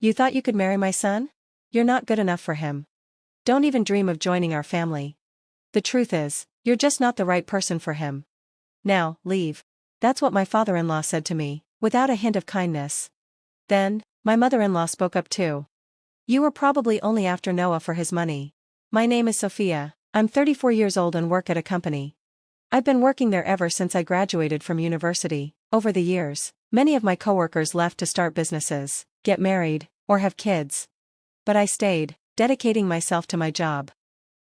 You thought you could marry my son? You're not good enough for him. Don't even dream of joining our family. The truth is, you're just not the right person for him. Now, leave. That's what my father-in-law said to me, without a hint of kindness. Then, my mother-in-law spoke up too. You were probably only after Noah for his money. My name is Sophia. I'm 34 years old and work at a company. I've been working there ever since I graduated from university. Over the years, many of my coworkers left to start businesses, get married, or have kids. But I stayed, dedicating myself to my job.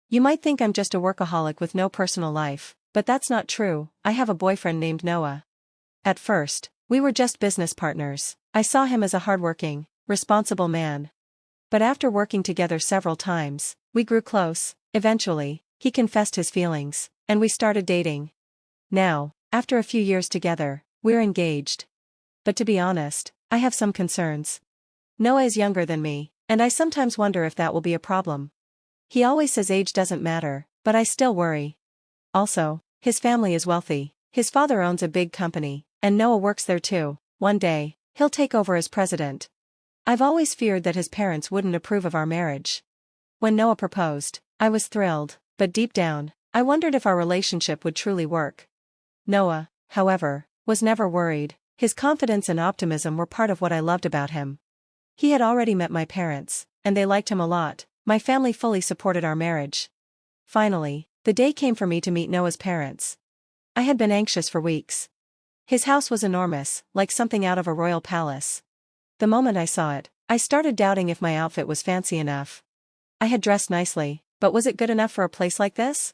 You might think I'm just a workaholic with no personal life, but that's not true. I have a boyfriend named Noah. At first, we were just business partners. I saw him as a hardworking, responsible man. But after working together several times, we grew close. Eventually, he confessed his feelings, and we started dating. Now, after a few years together, we're engaged. But to be honest, I have some concerns. Noah is younger than me, and I sometimes wonder if that will be a problem. He always says age doesn't matter, but I still worry. Also, his family is wealthy. His father owns a big company, and Noah works there too. One day, he'll take over as president. I've always feared that his parents wouldn't approve of our marriage. When Noah proposed, I was thrilled, but deep down, I wondered if our relationship would truly work. Noah, however, was never worried. His confidence and optimism were part of what I loved about him. He had already met my parents, and they liked him a lot. My family fully supported our marriage. Finally, the day came for me to meet Noah's parents. I had been anxious for weeks. His house was enormous, like something out of a royal palace. The moment I saw it, I started doubting if my outfit was fancy enough. I had dressed nicely, but was it good enough for a place like this?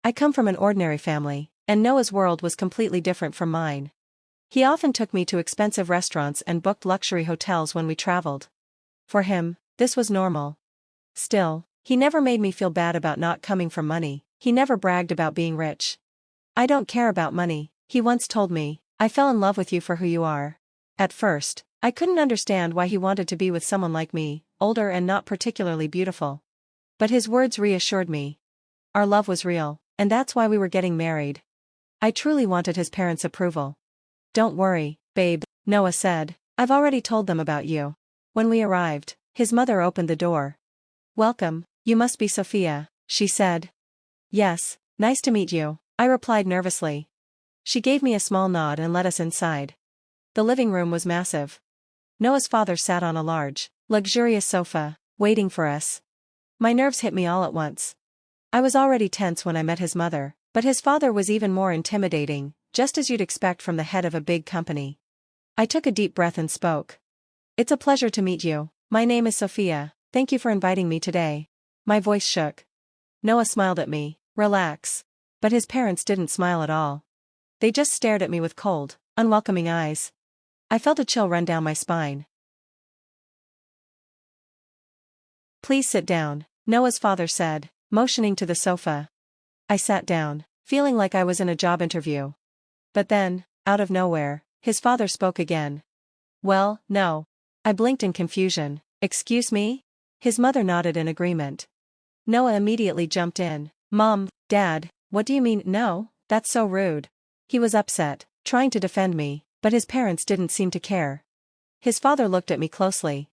I come from an ordinary family, and Noah's world was completely different from mine. He often took me to expensive restaurants and booked luxury hotels when we traveled. For him, this was normal. Still, he never made me feel bad about not coming from money. He never bragged about being rich. I don't care about money, he once told me. I fell in love with you for who you are. At first, I couldn't understand why he wanted to be with someone like me, older and not particularly beautiful. But his words reassured me. Our love was real, and that's why we were getting married. I truly wanted his parents' approval. Don't worry, babe, Noah said. I've already told them about you. When we arrived, his mother opened the door. Welcome, you must be Sophia, she said. Yes, nice to meet you, I replied nervously. She gave me a small nod and let us inside. The living room was massive. Noah's father sat on a large, luxurious sofa, waiting for us. My nerves hit me all at once. I was already tense when I met his mother, but his father was even more intimidating, just as you'd expect from the head of a big company. I took a deep breath and spoke. It's a pleasure to meet you. My name is Sophia. Thank you for inviting me today. My voice shook. Noah smiled at me. Relax. But his parents didn't smile at all. They just stared at me with cold, unwelcoming eyes. I felt a chill run down my spine. Please sit down, Noah's father said, motioning to the sofa. I sat down, feeling like I was in a job interview. But then, out of nowhere, his father spoke again. Well, no. I blinked in confusion. Excuse me? His mother nodded in agreement. Noah immediately jumped in. Mom, Dad, what do you mean, no? That's so rude. He was upset, trying to defend me, but his parents didn't seem to care. His father looked at me closely.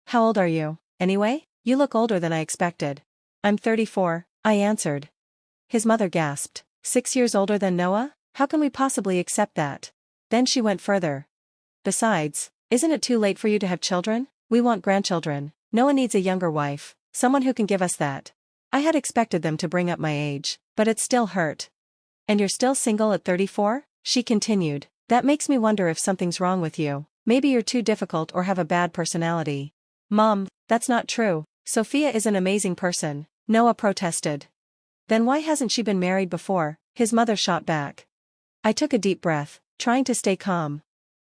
How old are you, anyway? You look older than I expected. I'm 34, I answered. His mother gasped. 6 years older than Noah? How can we possibly accept that? Then she went further. Besides, isn't it too late for you to have children? We want grandchildren. Noah needs a younger wife, someone who can give us that. I had expected them to bring up my age, but it still hurt. And you're still single at 34? She continued. That makes me wonder if something's wrong with you. Maybe you're too difficult or have a bad personality. Mom, that's not true. Sophia is an amazing person, Noah protested. Then why hasn't she been married before? His mother shot back. I took a deep breath, trying to stay calm.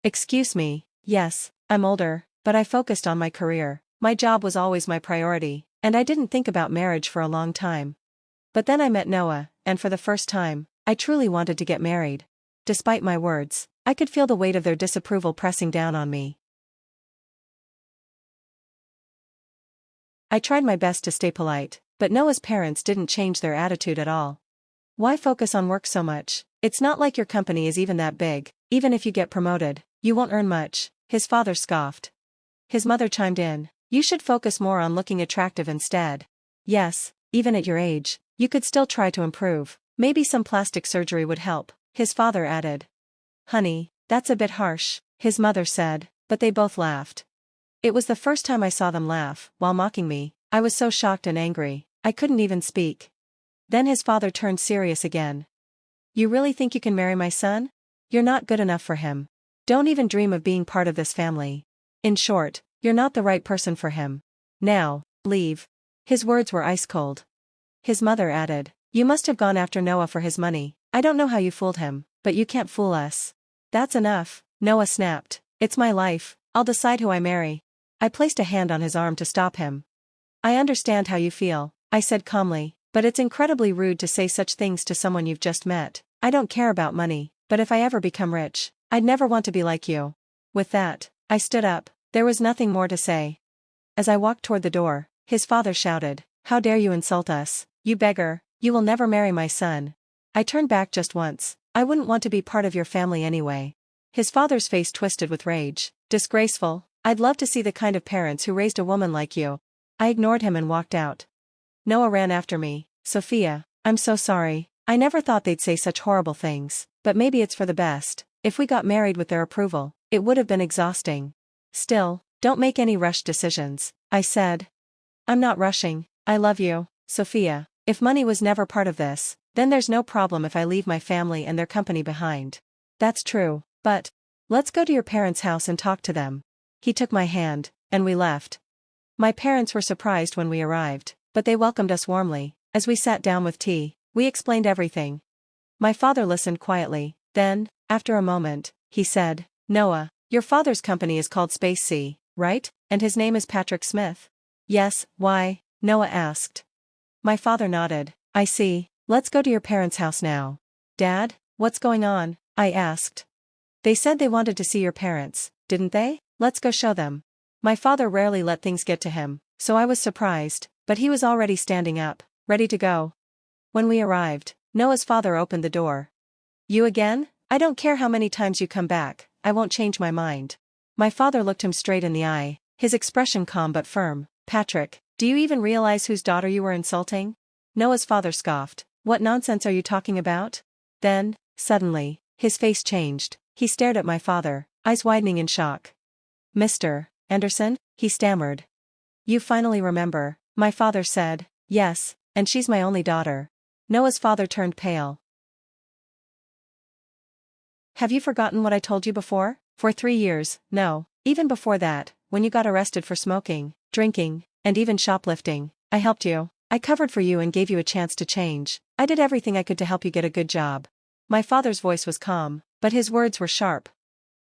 Excuse me, yes, I'm older, but I focused on my career. My job was always my priority, and I didn't think about marriage for a long time. But then I met Noah, and for the first time, I truly wanted to get married. Despite my words, I could feel the weight of their disapproval pressing down on me. I tried my best to stay polite, but Noah's parents didn't change their attitude at all. Why focus on work so much? It's not like your company is even that big. Even if you get promoted, you won't earn much, his father scoffed. His mother chimed in. You should focus more on looking attractive instead. Yes, even at your age, you could still try to improve. Maybe some plastic surgery would help, his father added. Honey, that's a bit harsh, his mother said, but they both laughed. It was the first time I saw them laugh, while mocking me. I was so shocked and angry, I couldn't even speak. Then his father turned serious again. You really think you can marry my son? You're not good enough for him. Don't even dream of being part of this family. In short, you're not the right person for him. Now, leave. His words were ice cold. His mother added, You must have gone after Noah for his money. I don't know how you fooled him, but you can't fool us. That's enough, Noah snapped. It's my life, I'll decide who I marry. I placed a hand on his arm to stop him. I understand how you feel, I said calmly, but it's incredibly rude to say such things to someone you've just met. I don't care about money, but if I ever become rich, I'd never want to be like you. With that, I stood up. There was nothing more to say. As I walked toward the door, his father shouted, How dare you insult us, you beggar, you will never marry my son. I turned back just once. I wouldn't want to be part of your family anyway. His father's face twisted with rage. Disgraceful, I'd love to see the kind of parents who raised a woman like you. I ignored him and walked out. Noah ran after me. Sophia, I'm so sorry. I never thought they'd say such horrible things, but maybe it's for the best. If we got married with their approval, it would have been exhausting. Still, don't make any rushed decisions, I said. I'm not rushing. I love you, Sophia. If money was never part of this, then there's no problem if I leave my family and their company behind. That's true, but let's go to your parents' house and talk to them. He took my hand, and we left. My parents were surprised when we arrived, but they welcomed us warmly. As we sat down with tea, we explained everything. My father listened quietly, then, after a moment, he said, Noah, your father's company is called Space, right? And his name is Patrick Smith? Yes, why? Noah asked. My father nodded. I see. Let's go to your parents' house now. Dad, what's going on? I asked. They said they wanted to see your parents, didn't they? Let's go show them. My father rarely let things get to him, so I was surprised, but he was already standing up, ready to go. When we arrived, Noah's father opened the door. You again? I don't care how many times you come back, I won't change my mind. My father looked him straight in the eye, his expression calm but firm. Patrick, do you even realize whose daughter you were insulting? Noah's father scoffed. What nonsense are you talking about? Then, suddenly, his face changed. He stared at my father, eyes widening in shock. Mr. Anderson, he stammered. You finally remember, my father said. Yes, and she's my only daughter. Noah's father turned pale. Have you forgotten what I told you before? For 3 years, no, even before that, when you got arrested for smoking, drinking, and even shoplifting, I helped you. I covered for you and gave you a chance to change. I did everything I could to help you get a good job. My father's voice was calm, but his words were sharp.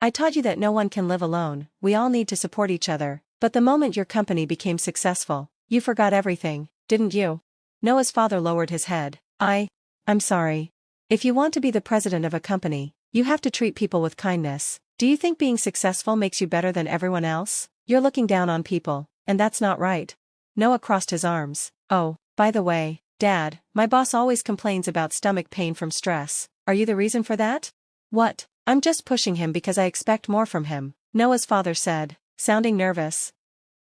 I taught you that no one can live alone, we all need to support each other, but the moment your company became successful, you forgot everything, didn't you? Noah's father lowered his head. I'm sorry. If you want to be the president of a company, you have to treat people with kindness. Do you think being successful makes you better than everyone else? You're looking down on people, and that's not right. Noah crossed his arms. Oh, by the way, Dad, my boss always complains about stomach pain from stress. Are you the reason for that? What? I'm just pushing him because I expect more from him, Noah's father said, sounding nervous.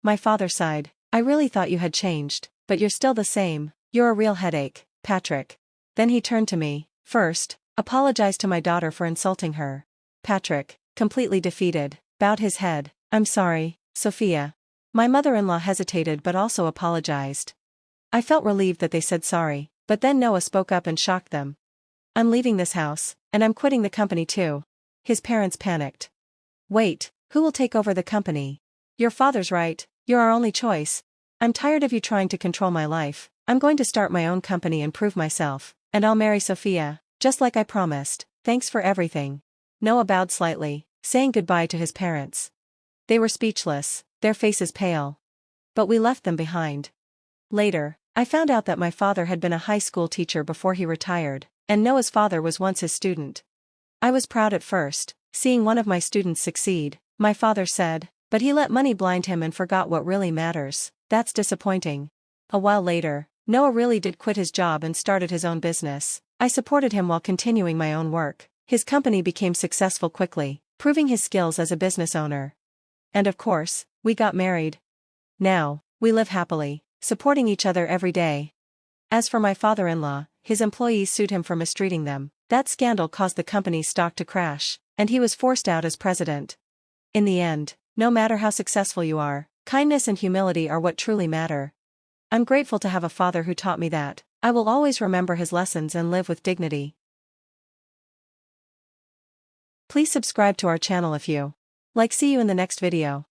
My father sighed. I really thought you had changed, but you're still the same. You're a real headache, Patrick. Then he turned to me. First, apologize to my daughter for insulting her. Patrick, completely defeated, bowed his head. I'm sorry, Sophia. My mother-in-law hesitated but also apologized. I felt relieved that they said sorry, but then Noah spoke up and shocked them. I'm leaving this house, and I'm quitting the company too. His parents panicked. Wait, who will take over the company? Your father's right, you're our only choice. I'm tired of you trying to control my life. I'm going to start my own company and prove myself, and I'll marry Sophia, just like I promised. Thanks for everything. Noah bowed slightly, saying goodbye to his parents. They were speechless, their faces pale. But we left them behind. Later, I found out that my father had been a high school teacher before he retired, and Noah's father was once his student. I was proud at first, seeing one of my students succeed, my father said, but he let money blind him and forgot what really matters. That's disappointing. A while later, Noah really did quit his job and started his own business. I supported him while continuing my own work. His company became successful quickly, proving his skills as a business owner. And of course, we got married. Now, we live happily, supporting each other every day. As for my father-in-law, his employees sued him for mistreating them. That scandal caused the company's stock to crash, and he was forced out as president. In the end, no matter how successful you are, kindness and humility are what truly matter. I'm grateful to have a father who taught me that. I will always remember his lessons and live with dignity. Please subscribe to our channel if you like. See you in the next video.